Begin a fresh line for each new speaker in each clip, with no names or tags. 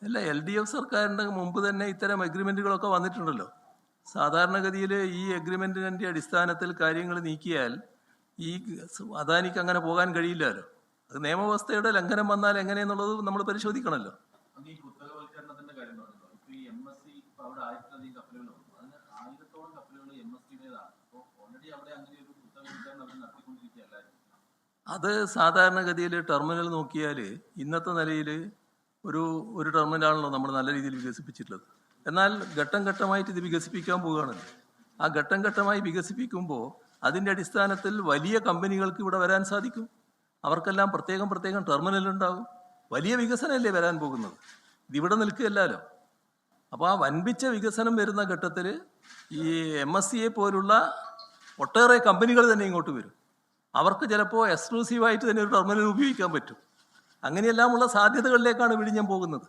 അല്ല, LDF സർക്കാരിൻ്റെ മുമ്പ് തന്നെ ഇത്തരം അഗ്രിമെൻറ്റുകളൊക്കെ വന്നിട്ടുണ്ടല്ലോ. സാധാരണഗതിയിൽ ഈ അഗ്രിമെൻറ്റിൻ്റെ അടിസ്ഥാനത്തിൽ കാര്യങ്ങൾ നീക്കിയാൽ ഈ അദാനിക്ക് അങ്ങനെ പോകാൻ കഴിയില്ലല്ലോ. അത് നിയമവ്യവസ്ഥയുടെ ലംഘനം വന്നാൽ എങ്ങനെയെന്നുള്ളത് നമ്മൾ പരിശോധിക്കണമല്ലോ. അത് സാധാരണഗതിയിൽ ടെർമിനൽ നോക്കിയാൽ ഇന്നത്തെ നിലയിൽ ഒരു ടെർമിനലാണല്ലോ നമ്മൾ നല്ല രീതിയിൽ വികസിപ്പിച്ചിട്ടുള്ളത്. എന്നാൽ ഘട്ടം ഘട്ടമായിട്ട് ഇത് വികസിപ്പിക്കാൻ പോവുകയാണല്ലോ. ആ ഘട്ടം ഘട്ടമായി വികസിപ്പിക്കുമ്പോൾ അതിൻ്റെ അടിസ്ഥാനത്തിൽ വലിയ കമ്പനികൾക്ക് ഇവിടെ വരാൻ സാധിക്കും. അവർക്കെല്ലാം പ്രത്യേകം ടെർമിനൽ ഉണ്ടാകും. വലിയ വികസനമല്ലേ വരാൻ പോകുന്നത്, ഇതിവിടെ നിൽക്കുകയല്ലോ. അപ്പോൾ ആ വൻപിച്ച വികസനം വരുന്ന ഘട്ടത്തിൽ ഈ MSCയെ പോലുള്ള ഒട്ടേറെ കമ്പനികൾ തന്നെ ഇങ്ങോട്ട് വരും. അവർക്ക് ചിലപ്പോൾ എക്സ്ക്ലൂസീവായിട്ട് തന്നെ ഒരു ടെർമിനൽ ഉപയോഗിക്കാൻ പറ്റും. അങ്ങനെയെല്ലാമുള്ള സാധ്യതകളിലേക്കാണ് വിഴിഞ്ഞം പോകുന്നത്.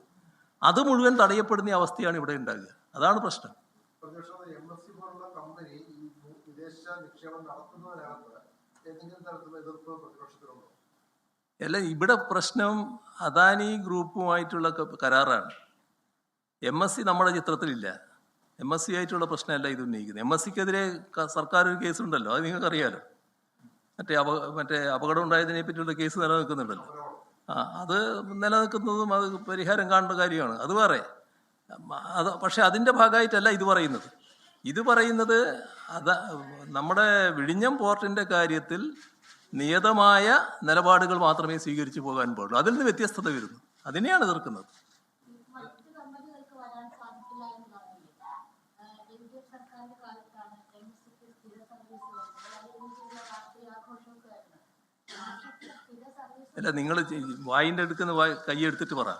അത് മുഴുവൻ തടയപ്പെടുന്ന അവസ്ഥയാണ് ഇവിടെ ഉണ്ടാകുക. അതാണ് പ്രശ്നം. അല്ല, ഇവിടെ പ്രശ്നം അദാനി ഗ്രൂപ്പുമായിട്ടുള്ള കരാറാണ്. MSC നമ്മുടെ ചിത്രത്തിലില്ല. MSC ആയിട്ടുള്ള പ്രശ്നമല്ല ഇത് ഉന്നയിക്കുന്നത്. MSCക്കെതിരെ സർക്കാർ ഒരു കേസുണ്ടല്ലോ, അത് നിങ്ങൾക്കറിയാലോ. മറ്റേ അപകടം ഉണ്ടായതിനെ പറ്റിയുള്ള കേസ് നിലനിൽക്കുന്നുണ്ടല്ലോ. അത് നിലനിൽക്കുന്നതും അത് പരിഹാരം കാണേണ്ട കാര്യമാണ്, അത് വേറെ. പക്ഷെ അതിൻ്റെ ഭാഗമായിട്ടല്ല ഇത് പറയുന്നത് നമ്മുടെ വിഴിഞ്ഞം പോർട്ടിൻ്റെ കാര്യത്തിൽ നിയതമായ നിലപാടുകൾ മാത്രമേ സ്വീകരിച്ചു പോകാൻ പാടുള്ളൂ. അതിൽ നിന്ന് വ്യത്യസ്തത വരുന്നു, അതിനെയാണ് എതിർക്കുന്നത്. അല്ല, നിങ്ങൾ വായിൻ്റെ എടുക്കുന്ന കൈ എടുത്തിട്ട് പറ.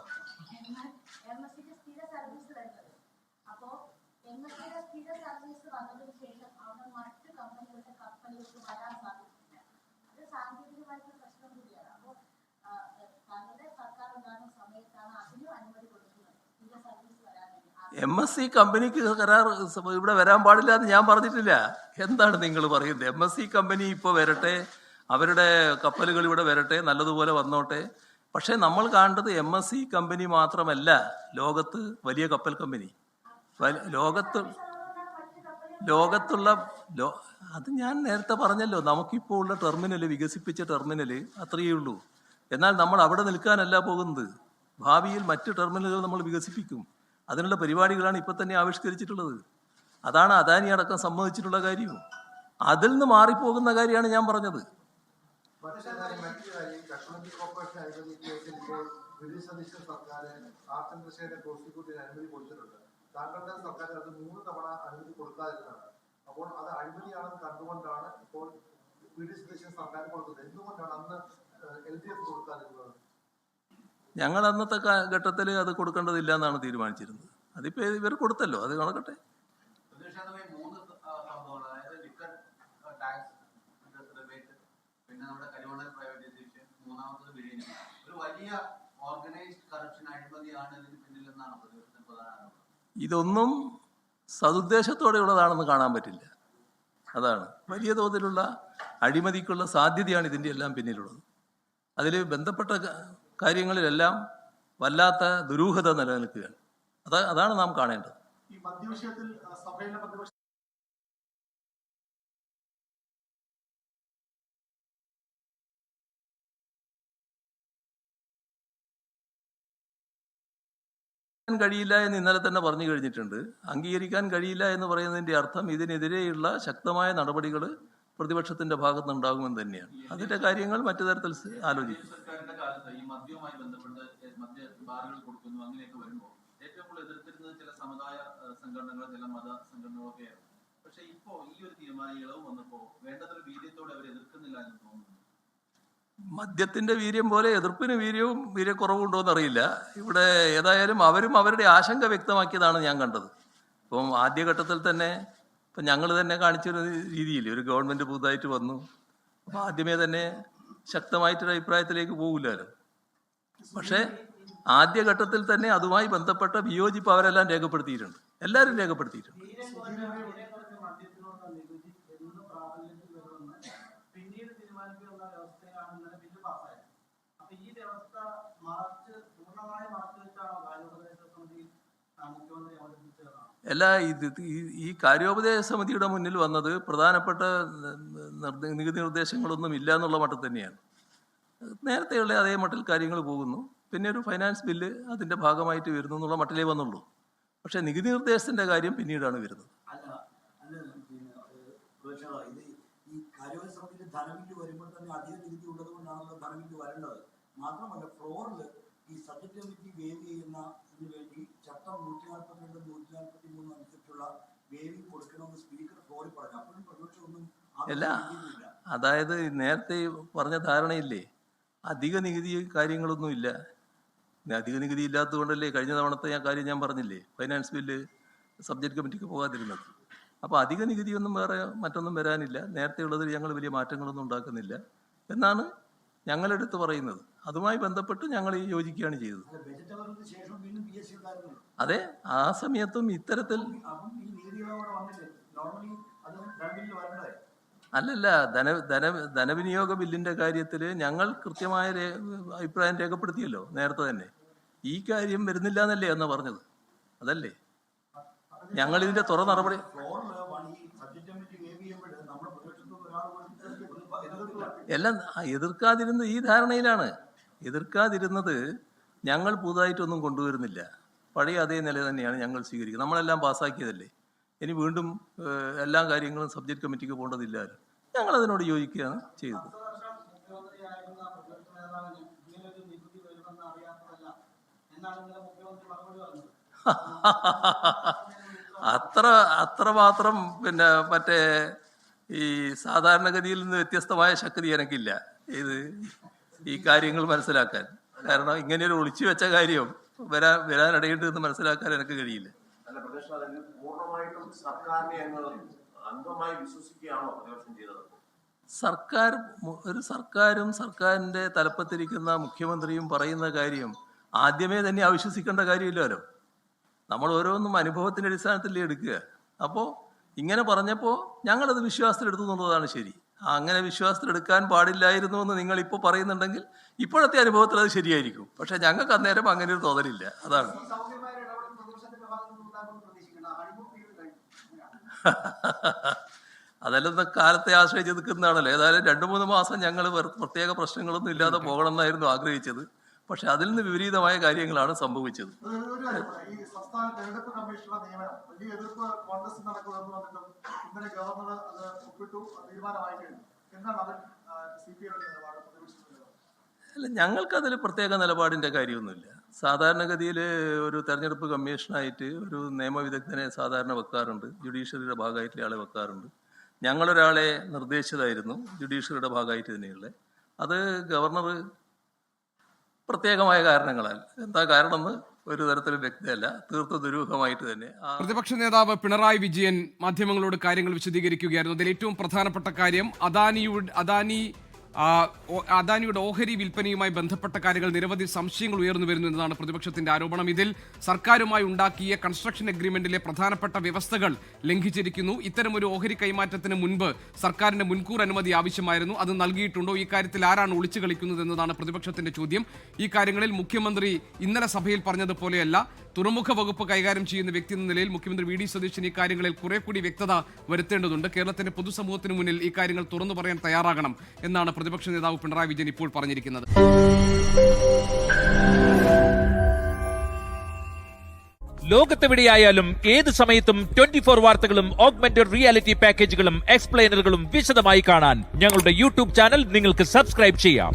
MSC കമ്പനിക്ക് കരാർ ഇവിടെ വരാൻ പാടില്ല എന്ന് ഞാൻ പറഞ്ഞിട്ടില്ല. എന്താണ് നിങ്ങൾ പറയുന്നത്? MSC കമ്പനി ഇപ്പോൾ വരട്ടെ, അവരുടെ കപ്പലുകൾ ഇവിടെ വരട്ടെ, നല്ലതുപോലെ വന്നോട്ടെ. പക്ഷേ നമ്മൾ കാണേണ്ടത് MSC കമ്പനി മാത്രമല്ല ലോകത്ത് വലിയ കപ്പൽ കമ്പനി. ലോകത്തുള്ള അത് ഞാൻ നേരത്തെ പറഞ്ഞല്ലോ, നമുക്കിപ്പോൾ ഉള്ള ടെർമിനൽ, വികസിപ്പിച്ച ടെർമിനൽ അത്രയേ ഉള്ളൂ. എന്നാൽ നമ്മൾ അവിടെ നിൽക്കാനല്ല പോകുന്നത്. ഭാവിയിൽ മറ്റ് ടെർമിനലുകൾ നമ്മൾ വികസിപ്പിക്കും. അതിനുള്ള പരിപാടികളാണ് ഇപ്പം തന്നെ ആവിഷ്കരിച്ചിട്ടുള്ളത്. അതാണ് അദാനി അടക്കം സമ്മതിച്ചിട്ടുള്ള കാര്യം. അതിൽ നിന്ന് മാറിപ്പോകുന്ന കാര്യമാണ് ഞാൻ പറഞ്ഞത്.
താങ്കളുടെ സർക്കാർ അത് 3 തവണ അനുമതി കൊടുക്കാതിരുന്നതാണ്. അപ്പോൾ അത് അഴിമതിയാണെന്ന് കണ്ടുകൊണ്ടാണ് ഇപ്പോൾ സർക്കാർ കൊടുത്തത്. എന്തുകൊണ്ടാണ് അന്ന് LDF കൊടുക്കാതിരുന്നത്?
ഞങ്ങൾ അന്നത്തെ ഘട്ടത്തിൽ അത് കൊടുക്കേണ്ടതില്ല എന്നാണ് തീരുമാനിച്ചിരുന്നത്. അതിപ്പോൾ ഇവർ കൊടുത്തല്ലോ, അത് നടക്കട്ടെ. ഇതൊന്നും സതുദ്ദേശത്തോടെയുള്ളതാണെന്ന് കാണാൻ പറ്റില്ല. അതാണ് വലിയ തോതിലുള്ള അഴിമതിക്കുള്ള സാധ്യതയാണ് ഇതിൻ്റെ എല്ലാം പിന്നിലുള്ളത്. അതിൽ ബന്ധപ്പെട്ട കാര്യങ്ങളിലെല്ലാം വല്ലാത്ത ദുരൂഹത നിലനിൽക്കുകയാണ്. അതാണ് നാം കാണേണ്ടത്. കഴിയില്ല എന്ന് ഇന്നലെ തന്നെ പറഞ്ഞു കഴിഞ്ഞിട്ടുണ്ട്. അംഗീകരിക്കാൻ കഴിയില്ല എന്ന് പറയുന്നതിൻ്റെ അർത്ഥം ഇതിനെതിരെയുള്ള ശക്തമായ നടപടികൾ പ്രതിപക്ഷത്തിന്റെ ഭാഗത്തുനിന്നുണ്ടാകുമെന്ന് തന്നെയാണ്. അതിന്റെ കാര്യങ്ങൾ മറ്റു തരത്തിൽ ആലോചിക്കും. മദ്യത്തിന്റെ വീര്യം പോലെ എതിർപ്പിന് വീര്യക്കുറവുണ്ടോ എന്നറിയില്ല. ഇവിടെ ഏതായാലും അവരും അവരുടെ ആശങ്ക വ്യക്തമാക്കിയതാണ് ഞാൻ കണ്ടത്. ഇപ്പം ആദ്യഘട്ടത്തിൽ തന്നെ ഇപ്പം ഞങ്ങൾ തന്നെ കാണിച്ചൊരു രീതിയിൽ ഒരു ഗവൺമെന്റ് പുതുതായിട്ട് വന്നു. അപ്പം ആദ്യമേ തന്നെ ശക്തമായിട്ടൊരു അഭിപ്രായത്തിലേക്ക് പോകില്ലല്ലോ. പക്ഷേ ആദ്യഘട്ടത്തിൽ തന്നെ അതുമായി ബന്ധപ്പെട്ട വിയോജിപ്പ് അവരെല്ലാം രേഖപ്പെടുത്തിയിട്ടുണ്ട്, എല്ലാവരും രേഖപ്പെടുത്തിയിട്ടുണ്ട്. എല്ലാ ഈ കാര്യോപദേശ സമിതിയുടെ മുന്നിൽ വന്നത് പ്രധാനപ്പെട്ട നികുതി നിർദ്ദേശങ്ങളൊന്നും ഇല്ല എന്നുള്ള മട്ടിൽ തന്നെയാണ്. നേരത്തെയുള്ള അതേ മട്ടിൽ കാര്യങ്ങൾ പോകുന്നു. പിന്നെ ഒരു ഫൈനാൻസ് ബില്ല് അതിൻ്റെ ഭാഗമായിട്ട് വരുന്നു എന്നുള്ള മട്ടിലേ വന്നുള്ളൂ. പക്ഷേ നികുതി നിർദ്ദേശത്തിൻ്റെ കാര്യം പിന്നീടാണ് വരുന്നത്.
ഈ കാര്യോപദേശ സമിതിയിൽ ധനബില്ല് വരുമ്പോൾ തന്നെ അധിക നികുതി ഉള്ളത് കൊണ്ടാണല്ലോ ധനബില്ല് വരേണ്ടത്. മാത്രമല്ല ഫ്ലോറിൽ ഈ സബ്ജക്ട് കമ്മിറ്റി വേവ് ചെയ്യുന്നതിന് വേണ്ടി ചട്ടം 142, 143 അനുസരിച്ചുള്ള വേവിംഗ് കൊടുക്കണമെന്ന് സ്പീക്കർ ഫ്ലോറിൽ പറഞ്ഞു. അപ്പോഴും പ്രതിപക്ഷം ഒന്നും
അല്ല, അതായത് നേരത്തെ പറഞ്ഞ ധാരണയില്ലേ, അധിക നികുതി കാര്യങ്ങളൊന്നും ഇല്ല. അധിക നികുതി ഇല്ലാത്തതുകൊണ്ടല്ലേ കഴിഞ്ഞ തവണത്തെ കാര്യം ഞാൻ പറഞ്ഞില്ലേ, ഫൈനാൻസ് ബില്ല് സബ്ജക്ട് കമ്മിറ്റിക്ക് പോകാതിരുന്നത്. അപ്പോൾ അധിക നികുതിയൊന്നും വേറെ മറ്റൊന്നും വരാനില്ല. നേരത്തെ ഉള്ളതിൽ ഞങ്ങൾ വലിയ മാറ്റങ്ങളൊന്നും ഉണ്ടാക്കുന്നില്ല എന്നാണ് ഞങ്ങളെടുത്ത് പറയുന്നത്. അതുമായി ബന്ധപ്പെട്ട് ഞങ്ങൾ യോജിക്കുകയാണ് ചെയ്തത്. അതെ, ആ സമയത്തും ഇത്തരത്തിൽ അല്ലല്ല, ധനവിനിയോഗ ബില്ലിന്റെ കാര്യത്തിൽ ഞങ്ങൾ കൃത്യമായ അഭിപ്രായം രേഖപ്പെടുത്തിയല്ലോ നേരത്തെ തന്നെ. ഈ കാര്യം വരുന്നില്ല എന്നല്ലേ എന്നാ പറഞ്ഞത്? അതല്ലേ ഞങ്ങൾ ഇതിന്റെ തുറ നടപടി. എല്ലാം എതിർക്കാതിരുന്നത് ഈ ധാരണയിലാണ്. എതിർക്കാതിരുന്നത് ഞങ്ങൾ പുതുതായിട്ടൊന്നും കൊണ്ടുവരുന്നില്ല. പഴയ അതേ നില തന്നെയാണ് ഞങ്ങൾ സ്വീകരിക്കുന്നത്. നമ്മളെല്ലാം പാസ്സാക്കിയതല്ലേ. ഇനി വീണ്ടും എല്ലാ കാര്യങ്ങളും സബ്ജക്ട് കമ്മിറ്റിക്ക് പോകേണ്ടതില്ല. ഞങ്ങൾ അതിനോട് യോജിക്കുകയാണ് ചെയ്തത്. അത്രമാത്രം പിന്നെ മറ്റേ ഈ സാധാരണഗതിയിൽ നിന്ന് വ്യത്യസ്തമായ ശക്തി എനിക്കില്ല ഈ കാര്യങ്ങൾ മനസ്സിലാക്കാൻ. കാരണം ഇങ്ങനെയൊരു ഒളിച്ചു വെച്ച കാര്യം വരാനിടയുണ്ട് എന്ന് മനസ്സിലാക്കാൻ എനിക്ക് കഴിയില്ല. സർക്കാരും സർക്കാരിന്റെ തലപ്പത്തിരിക്കുന്ന മുഖ്യമന്ത്രിയും പറയുന്ന കാര്യം ആദ്യമേ തന്നെ അവിശ്വസിക്കേണ്ട കാര്യമില്ലല്ലോ. നമ്മൾ ഓരോന്നും അനുഭവത്തിന്റെ അടിസ്ഥാനത്തിൽ എടുക്കുക. അപ്പോൾ ഇങ്ങനെ പറഞ്ഞപ്പോൾ ഞങ്ങളത് വിശ്വാസത്തിലെടുത്തു എന്നുള്ളതാണ് ശരി. അങ്ങനെ വിശ്വാസത്തിലെടുക്കാൻ പാടില്ലായിരുന്നു എന്ന് നിങ്ങൾ ഇപ്പോൾ പറയുന്നുണ്ടെങ്കിൽ ഇപ്പോഴത്തെ അനുഭവത്തിൽ അത് ശരിയായിരിക്കും. പക്ഷെ ഞങ്ങൾക്ക് അന്നേരം അങ്ങനെ ഒരു തോന്നലില്ല. അതാണ്. അതെല്ലാം കാലത്തെ ആശ്രയിച്ച് നിൽക്കുന്നതാണല്ലോ. ഏതായാലും 2-3 മാസം ഞങ്ങൾ പ്രത്യേക പ്രശ്നങ്ങളൊന്നും ഇല്ലാതെ പോകണം എന്നായിരുന്നു ആഗ്രഹിച്ചത്. പക്ഷെ അതിൽ നിന്ന് വിപരീതമായ കാര്യങ്ങളാണ് സംഭവിച്ചത്. അല്ല, ഞങ്ങൾക്കതിൽ പ്രത്യേക നിലപാടിന്റെ കാര്യമൊന്നുമില്ല. സാധാരണഗതിയിൽ ഒരു തെരഞ്ഞെടുപ്പ് കമ്മീഷനായിട്ട് ഒരു നിയമവിദഗ്ധനെ സാധാരണ വെക്കാറുണ്ട്. ജുഡീഷ്യറിയുടെ ഭാഗമായിട്ടുള്ള ആളെ വെക്കാറുണ്ട്. ഞങ്ങളൊരാളെ നിർദ്ദേശിച്ചതായിരുന്നു ജുഡീഷ്യറിയുടെ ഭാഗമായിട്ട് തന്നെയുള്ള. അത് ഗവർണർ പ്രത്യേകമായ കാരണങ്ങളാൽ, എന്താ കാരണമെന്ന് ഒരു തരത്തിലും വ്യക്തമല്ല, തീർത്തും ദുരൂഹമായിട്ട് തന്നെ.
പ്രതിപക്ഷ നേതാവ് പിണറായി വിജയൻ മാധ്യമങ്ങളോട് കാര്യങ്ങൾ വിശദീകരിക്കുകയായിരുന്നു. അതിൽ ഏറ്റവും പ്രധാനപ്പെട്ട കാര്യം അദാനിയുടെ ഓഹരി വിൽപ്പനയുമായി ബന്ധപ്പെട്ട കാര്യങ്ങൾ നിരവധി സംശയങ്ങൾ ഉയർന്നു വരുന്നു എന്നതാണ് പ്രതിപക്ഷത്തിന്റെ ആരോപണം. ഇതിൽ സർക്കാരുമായി ഉണ്ടാക്കിയ കൺസ്ട്രക്ഷൻ അഗ്രിമെന്റിലെ പ്രധാനപ്പെട്ട വ്യവസ്ഥകൾ ലംഘിച്ചിരിക്കുന്നു. ഇത്തരമൊരു ഓഹരി കൈമാറ്റത്തിന് മുൻപ് സർക്കാരിന്റെ മുൻകൂർ അനുമതി ആവശ്യമായിരുന്നു. അത് നൽകിയിട്ടുണ്ടോ? ഈ കാര്യത്തിൽ ആരാണ് ഒളിച്ചു കളിക്കുന്നത് എന്നതാണ് പ്രതിപക്ഷത്തിന്റെ ചോദ്യം. ഈ കാര്യങ്ങളിൽ മുഖ്യമന്ത്രി ഇന്നലെ സഭയിൽ പറഞ്ഞതുപോലെയല്ല. തുറമുഖ വകുപ്പ് കൈകാര്യം ചെയ്യുന്ന വ്യക്തി എന്ന നിലയിൽ മുഖ്യമന്ത്രി വി ഡി സതീശൻ ഈ കാര്യങ്ങളിൽ കുറെ കൂടി വ്യക്തത വരുത്തേണ്ടതുണ്ട്. കേരളത്തിന്റെ പൊതുസമൂഹത്തിന് മുന്നിൽ ഈ കാര്യങ്ങൾ തുറന്നു പറയാൻ തയ്യാറാകണം എന്നാണ് പ്രതിപക്ഷ നേതാവ് പിണറായി വിജയൻ ഇപ്പോൾ പറഞ്ഞിരിക്കുന്നത്.
ലോകത്തെവിടെയായാലും ഏത് സമയത്തും 24 വാർത്തകളും ഓഗ്മെന്റഡ് റിയാലിറ്റി പാക്കേജുകളും എക്സ്പ്ലെയിനറുകളും വിശദമായി കാണാൻ ഞങ്ങളുടെ യൂട്യൂബ് ചാനൽ നിങ്ങൾക്ക് സബ്സ്ക്രൈബ് ചെയ്യാം.